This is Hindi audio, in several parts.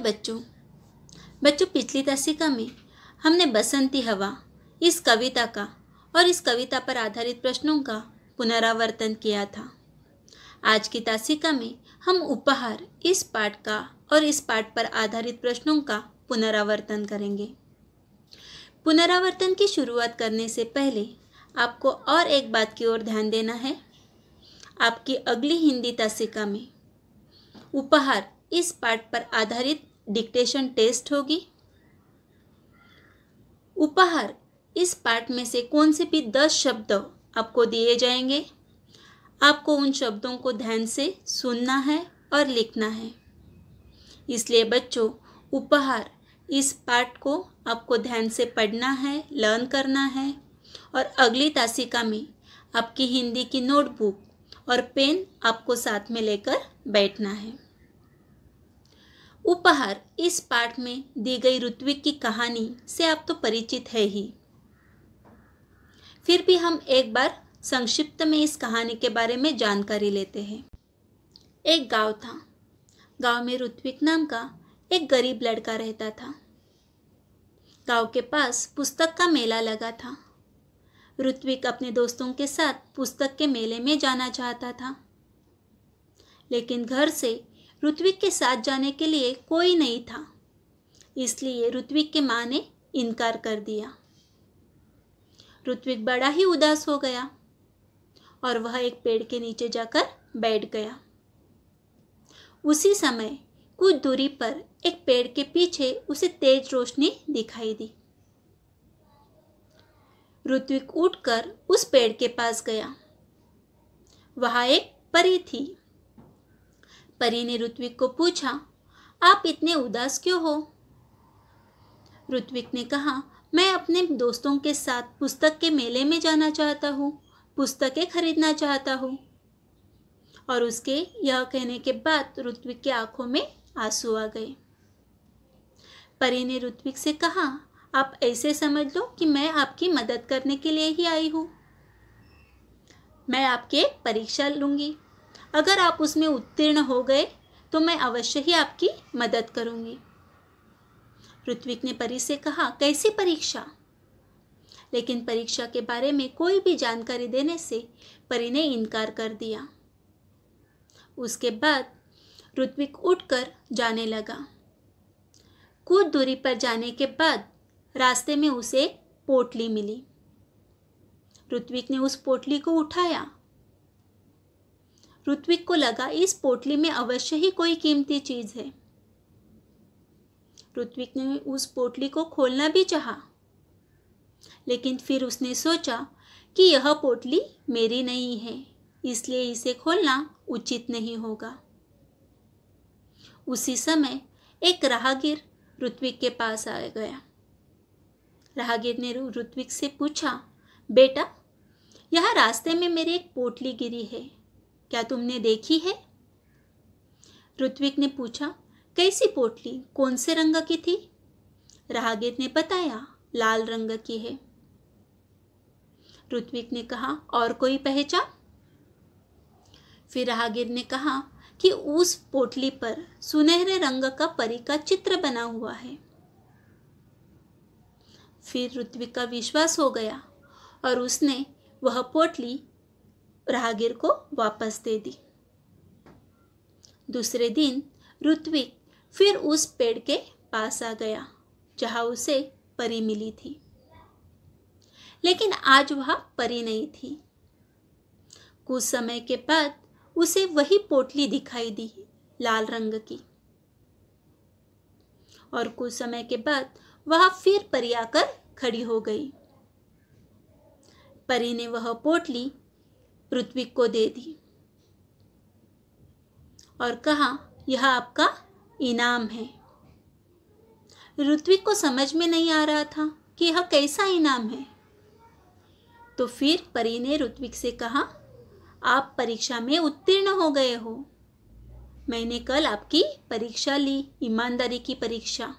बच्चों। बच्चों, पिछली तासिका में हमने बसंती हवा इस कविता का और इस कविता पर आधारित प्रश्नों का पुनरावर्तन किया था। आज की तासिका में हम उपहार इस पाठ का और इस पाठ पर आधारित प्रश्नों का पुनरावर्तन करेंगे। पुनरावर्तन की शुरुआत करने से पहले आपको और एक बात की ओर ध्यान देना है। आपकी अगली हिंदी तासिका में उपहार इस पाठ पर आधारित डिक्टेशन टेस्ट होगी। उपहार इस पाठ में से कौन से भी 10 शब्द आपको दिए जाएंगे। आपको उन शब्दों को ध्यान से सुनना है और लिखना है। इसलिए बच्चों, उपहार इस पाठ को आपको ध्यान से पढ़ना है, लर्न करना है और अगली तासिका में आपकी हिंदी की नोटबुक और पेन आपको साथ में लेकर बैठना है। उपहार इस पाठ में दी गई ऋत्विक की कहानी से आप तो परिचित है ही। फिर भी हम एक बार संक्षिप्त में इस कहानी के बारे में जानकारी लेते हैं। एक गांव था। गांव में ऋत्विक नाम का एक गरीब लड़का रहता था। गांव के पास पुस्तक का मेला लगा था। ऋत्विक अपने दोस्तों के साथ पुस्तक के मेले में जाना चाहता था, लेकिन घर से ऋत्विक के साथ जाने के लिए कोई नहीं था। इसलिए ऋत्विक के माँ ने इनकार कर दिया। ऋत्विक बड़ा ही उदास हो गया और वह एक पेड़ के नीचे जाकर बैठ गया। उसी समय कुछ दूरी पर एक पेड़ के पीछे उसे तेज रोशनी दिखाई दी। ऋत्विक उठकर उस पेड़ के पास गया। वहां एक परी थी। परी ने ऋत्विक को पूछा, आप इतने उदास क्यों हो? ऋत्विक ने कहा, मैं अपने दोस्तों के साथ पुस्तक के मेले में जाना चाहता हूँ, पुस्तकें खरीदना चाहता हूँ। और उसके यह कहने के बाद ऋत्विक की आंखों में आंसू आ गए। परी ने ऋत्विक से कहा, आप ऐसे समझ लो कि मैं आपकी मदद करने के लिए ही आई हूँ। मैं आपकी परीक्षा लूँगी। अगर आप उसमें उत्तीर्ण हो गए तो मैं अवश्य ही आपकी मदद करूँगी। ऋत्विक ने परी से कहा, कैसी परीक्षा? लेकिन परीक्षा के बारे में कोई भी जानकारी देने से परी ने इनकार कर दिया। उसके बाद ऋत्विक उठकर जाने लगा। कुछ दूरी पर जाने के बाद रास्ते में उसे एक पोटली मिली। ऋत्विक ने उस पोटली को उठाया। ऋत्विक को लगा इस पोटली में अवश्य ही कोई कीमती चीज है। ऋत्विक ने उस पोटली को खोलना भी चाहा, लेकिन फिर उसने सोचा कि यह पोटली मेरी नहीं है, इसलिए इसे खोलना उचित नहीं होगा। उसी समय एक राहगीर ऋत्विक के पास आ गया। राहगीर ने ऋत्विक से पूछा, बेटा, यह रास्ते में मेरी एक पोटली गिरी है, क्या तुमने देखी है? ऋत्विक ने पूछा, कैसी पोटली, कौन से रंग की थी? राहगीर ने बताया, लाल रंग की है। ऋत्विक ने कहा, और कोई पहचान? फिर राहगीर ने कहा कि उस पोटली पर सुनहरे रंग का परी का चित्र बना हुआ है। फिर ऋत्विक का विश्वास हो गया और उसने वह पोटली राहगीर को वापस दे दी। दूसरे दिन ऋत्विक फिर उस पेड़ के पास आ गया जहां उसे परी मिली थी, लेकिन आज वह परी नहीं थी। कुछ समय के बाद उसे वही पोटली दिखाई दी, लाल रंग की। और कुछ समय के बाद वह फिर परी आकर खड़ी हो गई। परी ने वह पोटली ऋत्विक को दे दी और कहा, यह आपका इनाम है। ऋत्विक को समझ में नहीं आ रहा था कि यह कैसा इनाम है। तो फिर परी ने ऋत्विक से कहा, आप परीक्षा में उत्तीर्ण हो गए हो। मैंने कल आपकी परीक्षा ली, ईमानदारी की परीक्षा।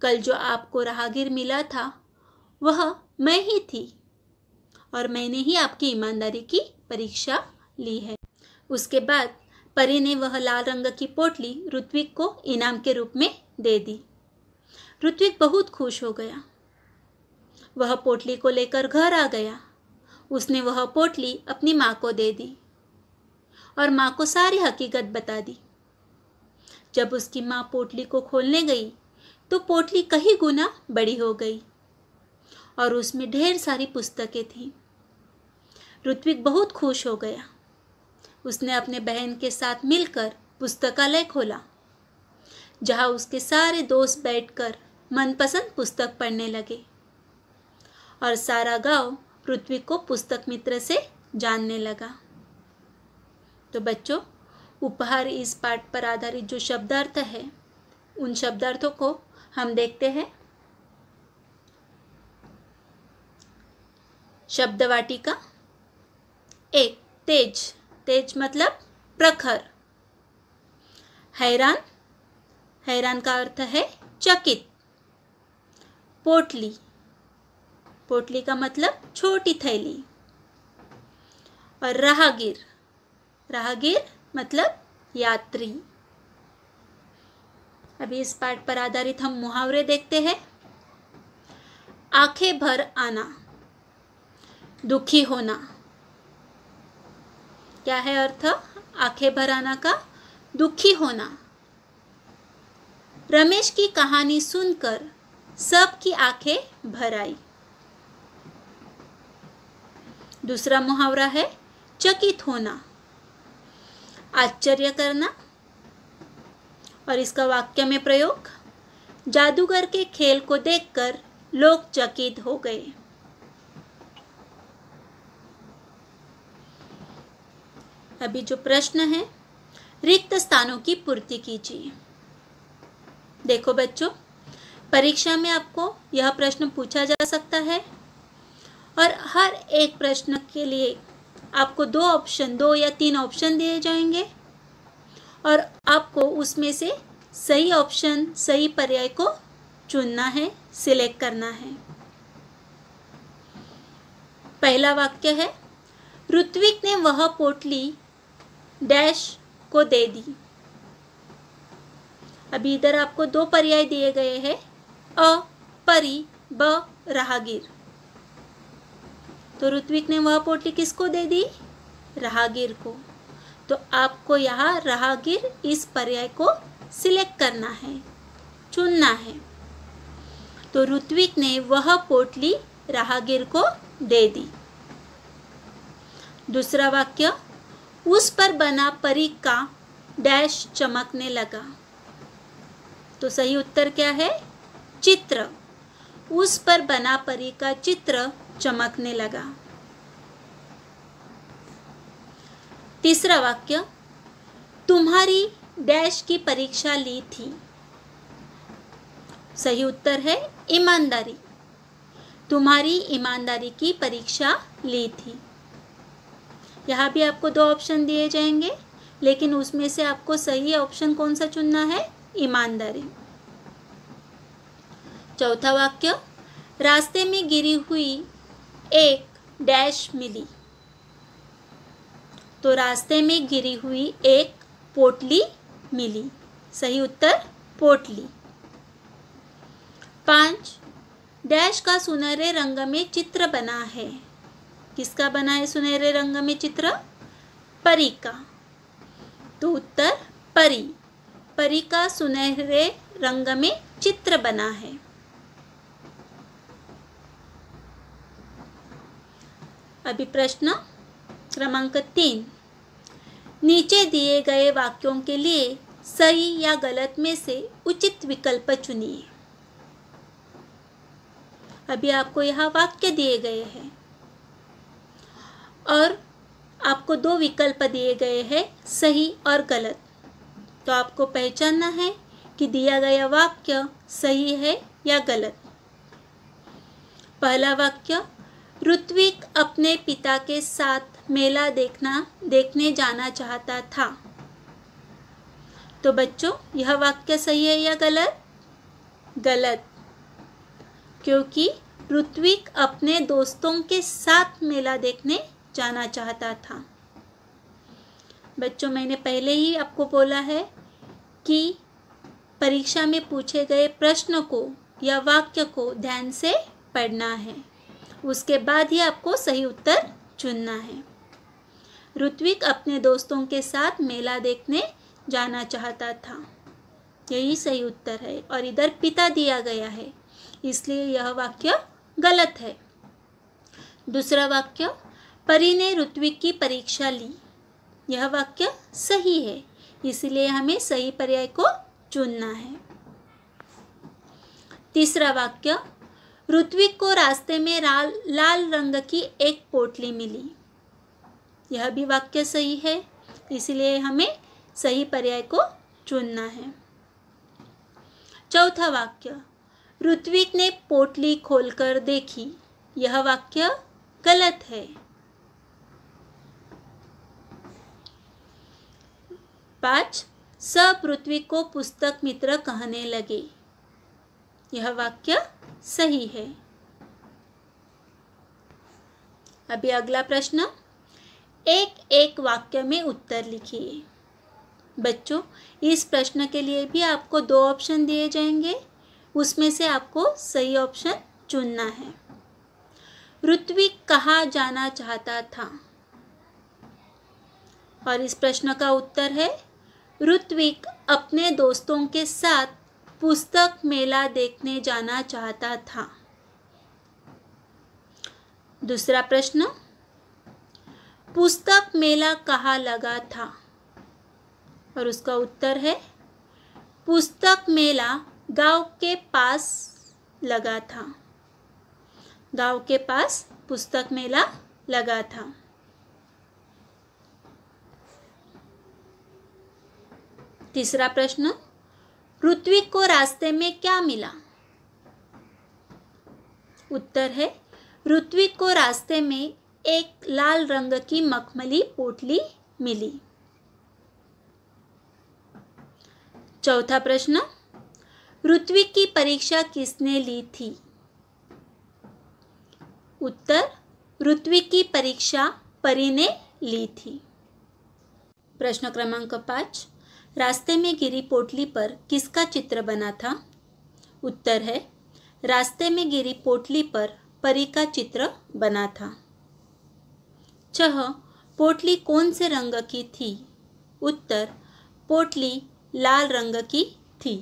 कल जो आपको राहगीर मिला था वह मैं ही थी और मैंने ही आपकी ईमानदारी की परीक्षा ली है। उसके बाद परी ने वह लाल रंग की पोटली ऋत्विक को इनाम के रूप में दे दी। ऋत्विक बहुत खुश हो गया। वह पोटली को लेकर घर आ गया। उसने वह पोटली अपनी माँ को दे दी और माँ को सारी हकीकत बता दी। जब उसकी माँ पोटली को खोलने गई तो पोटली कई गुना बड़ी हो गई और उसमें ढेर सारी पुस्तकें थीं। ऋत्विक बहुत खुश हो गया। उसने अपने बहन के साथ मिलकर पुस्तकालय खोला, जहाँ उसके सारे दोस्त बैठकर मनपसंद पुस्तक पढ़ने लगे और सारा गांव ऋत्विक को पुस्तक मित्र से जानने लगा। तो बच्चों, उपहार इस पाठ पर आधारित जो शब्दार्थ है, उन शब्दार्थों को हम देखते हैं। शब्द वाटिका। एक, तेज। तेज मतलब प्रखर। हैरान। हैरान का अर्थ है चकित। पोटली। पोटली का मतलब छोटी थैली। और राहगीर। राहगीर मतलब यात्री। अभी इस पाठ पर आधारित हम मुहावरे देखते हैं। आंखें भर आना, दुखी होना। क्या है अर्थ आंखें भर आना का? दुखी होना। रमेश की कहानी सुनकर सबकी आंखें भर आई। दूसरा मुहावरा है चकित होना, आश्चर्य करना। और इसका वाक्य में प्रयोग, जादूगर के खेल को देखकर लोग चकित हो गए। अभी जो प्रश्न है, रिक्त स्थानों की पूर्ति कीजिए। देखो बच्चों, परीक्षा में आपको यह प्रश्न पूछा जा सकता है और हर एक प्रश्न के लिए आपको दो या तीन ऑप्शन दिए जाएंगे और आपको उसमें से सही ऑप्शन, सही पर्याय को चुनना है, सिलेक्ट करना है। पहला वाक्य है, ऋत्विक ने वह पोटली डैश को दे दी। अभी इधर आपको दो पर्याय दिए गए हैं, अ परी, ब राहगीर। तो ऋत्विक ने वह पोटली किसको दे दी? राहगीर को। तो आपको यहाँ राहगीर इस पर्याय को सिलेक्ट करना है, चुनना है। तो ऋत्विक ने वह पोटली राहगीर को दे दी। दूसरा वाक्य, उस पर बना परी का डैश चमकने लगा। तो सही उत्तर क्या है? चित्र। उस पर बना परी का चित्र चमकने लगा। तीसरा वाक्य, तुम्हारी डैश की परीक्षा ली थी। सही उत्तर है ईमानदारी। तुम्हारी ईमानदारी की परीक्षा ली थी। यहाँ भी आपको दो ऑप्शन दिए जाएंगे, लेकिन उसमें से आपको सही ऑप्शन कौन सा चुनना है? ईमानदारी। चौथा वाक्य, रास्ते में गिरी हुई एक डैश मिली। तो रास्ते में गिरी हुई एक पोटली मिली। सही उत्तर पोटली। 5, डैश का सुनहरे रंग में चित्र बना है। किसका बना है सुनहरे रंग में चित्र? परी का। तो उत्तर परी। परी का सुनहरे रंग में चित्र बना है। अभी प्रश्न क्रमांक 3, नीचे दिए गए वाक्यों के लिए सही या गलत में से उचित विकल्प चुनिए। अभी आपको यहाँ वाक्य दिए गए हैं और आपको दो विकल्प दिए गए हैं, सही और गलत। तो आपको पहचानना है कि दिया गया वाक्य सही है या गलत। पहला वाक्य, ऋत्विक अपने पिता के साथ मेला देखने जाना चाहता था। तो बच्चों, यह वाक्य सही है या गलत? गलत, क्योंकि ऋत्विक अपने दोस्तों के साथ मेला देखने जाना चाहता था। बच्चों, मैंने पहले ही आपको बोला है कि परीक्षा में पूछे गए प्रश्न को या वाक्य को ध्यान से पढ़ना है, उसके बाद ही आपको सही उत्तर चुनना है। ऋत्विक अपने दोस्तों के साथ मेला देखने जाना चाहता था, यही सही उत्तर है। और इधर पिता दिया गया है, इसलिए यह वाक्य गलत है। दूसरा वाक्य, परी ने ऋत्विक की परीक्षा ली, यह वाक्य सही है, इसलिए हमें सही पर्याय को चुनना है। तीसरा वाक्य, ऋत्विक को रास्ते में लाल रंग की एक पोटली मिली, यह भी वाक्य सही है, इसलिए हमें सही पर्याय को चुनना है। चौथा वाक्य, ऋत्विक ने पोटली खोलकर देखी, यह वाक्य गलत है। 5, सब ऋत्विक को पुस्तक मित्र कहने लगे, यह वाक्य सही है। अभी अगला प्रश्न, एक एक वाक्य में उत्तर लिखिए। बच्चों, इस प्रश्न के लिए भी आपको 2 ऑप्शन दिए जाएंगे, उसमें से आपको सही ऑप्शन चुनना है। ऋत्विक कहाँ जाना चाहता था? और इस प्रश्न का उत्तर है, ऋत्विक अपने दोस्तों के साथ पुस्तक मेला देखने जाना चाहता था। दूसरा प्रश्न, पुस्तक मेला कहाँ लगा था? और उसका उत्तर है, पुस्तक मेला गांव के पास लगा था। गांव के पास पुस्तक मेला लगा था। तीसरा प्रश्न, ऋत्विक को रास्ते में क्या मिला? उत्तर है, ऋत्विक को रास्ते में एक लाल रंग की मखमली पोटली मिली। चौथा प्रश्न, ऋत्विक की परीक्षा किसने ली थी? उत्तर, ऋत्विक की परीक्षा परी ने ली थी। प्रश्न क्रमांक 5, रास्ते में गिरी पोटली पर किसका चित्र बना था? उत्तर है, रास्ते में गिरी पोटली पर परी का चित्र बना था। 6, पोटली कौन से रंग की थी? उत्तर, पोटली लाल रंग की थी।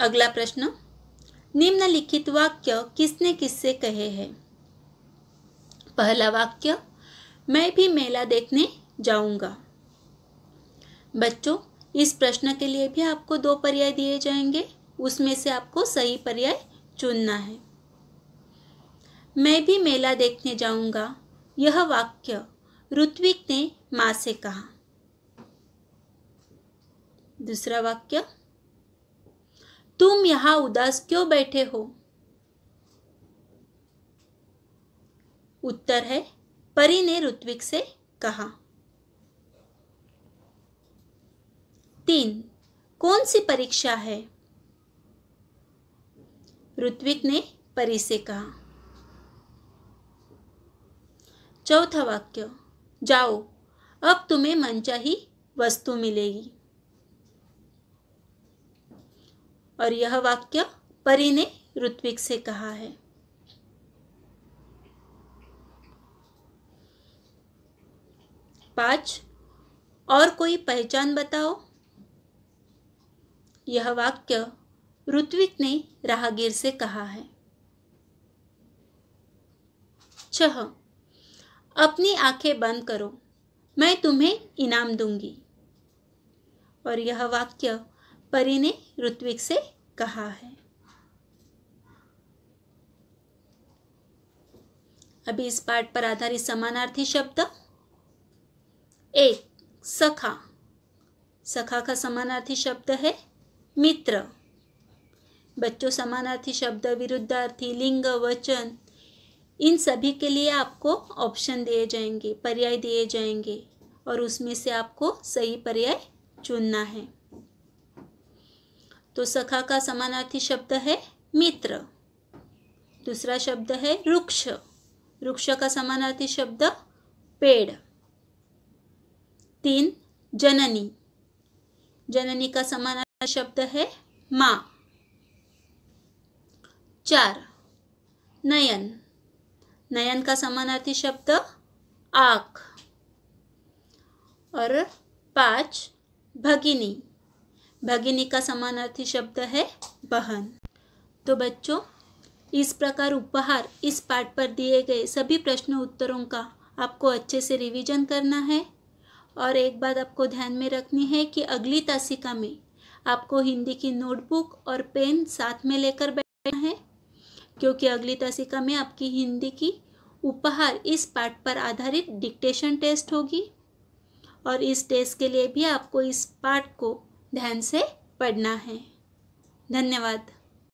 अगला प्रश्न, निम्नलिखित वाक्य किसने किससे कहे हैं? पहला वाक्य, मैं भी मेला देखने जाऊंगा। बच्चों, इस प्रश्न के लिए भी आपको 2 पर्याय दिए जाएंगे, उसमें से आपको सही पर्याय चुनना है। मैं भी मेला देखने जाऊंगा, यह वाक्य ऋत्विक ने मां से कहा। दूसरा वाक्य, तुम यहां उदास क्यों बैठे हो? उत्तर है, परी ने ऋत्विक से कहा। 3, कौन सी परीक्षा है? ऋत्विक ने परी से कहा। चौथा वाक्य, जाओ, अब तुम्हें मनचाही वस्तु मिलेगी। और यह वाक्य परी ने ऋत्विक से कहा है। पांच, और कोई पहचान बताओ। यह वाक्य ऋत्विक ने राहगीर से कहा है। 6, अपनी आंखें बंद करो, मैं तुम्हें इनाम दूंगी। और यह वाक्य परी ने ऋत्विक से कहा है। अभी इस पाठ पर आधारित समानार्थी शब्द। 1, सखा। सखा का समानार्थी शब्द है मित्र। बच्चों, समानार्थी शब्द, विरुद्धार्थी, लिंग, वचन, इन सभी के लिए आपको ऑप्शन दिए जाएंगे, पर्याय दिए जाएंगे, और उसमें से आपको सही पर्याय चुनना है। तो सखा का समानार्थी शब्द है मित्र। दूसरा शब्द है वृक्ष। वृक्ष का समानार्थी शब्द पेड़। 3 जननी, जननी का समानार्थी शब्द है माँ। 4 नयन, नयन का समानार्थी शब्द आँख। और 5 भगिनी, भगिनी का समानार्थी शब्द है बहन। तो बच्चों, इस प्रकार उपहार इस पाठ पर दिए गए सभी प्रश्न उत्तरों का आपको अच्छे से रिवीजन करना है। और एक बात आपको ध्यान में रखनी है कि अगली तासिका में आपको हिंदी की नोटबुक और पेन साथ में लेकर बैठना है, क्योंकि अगली तासिका में आपकी हिंदी की उपहार इस पाठ पर आधारित डिक्टेशन टेस्ट होगी। और इस टेस्ट के लिए भी आपको इस पाठ को ध्यान से पढ़ना है। धन्यवाद।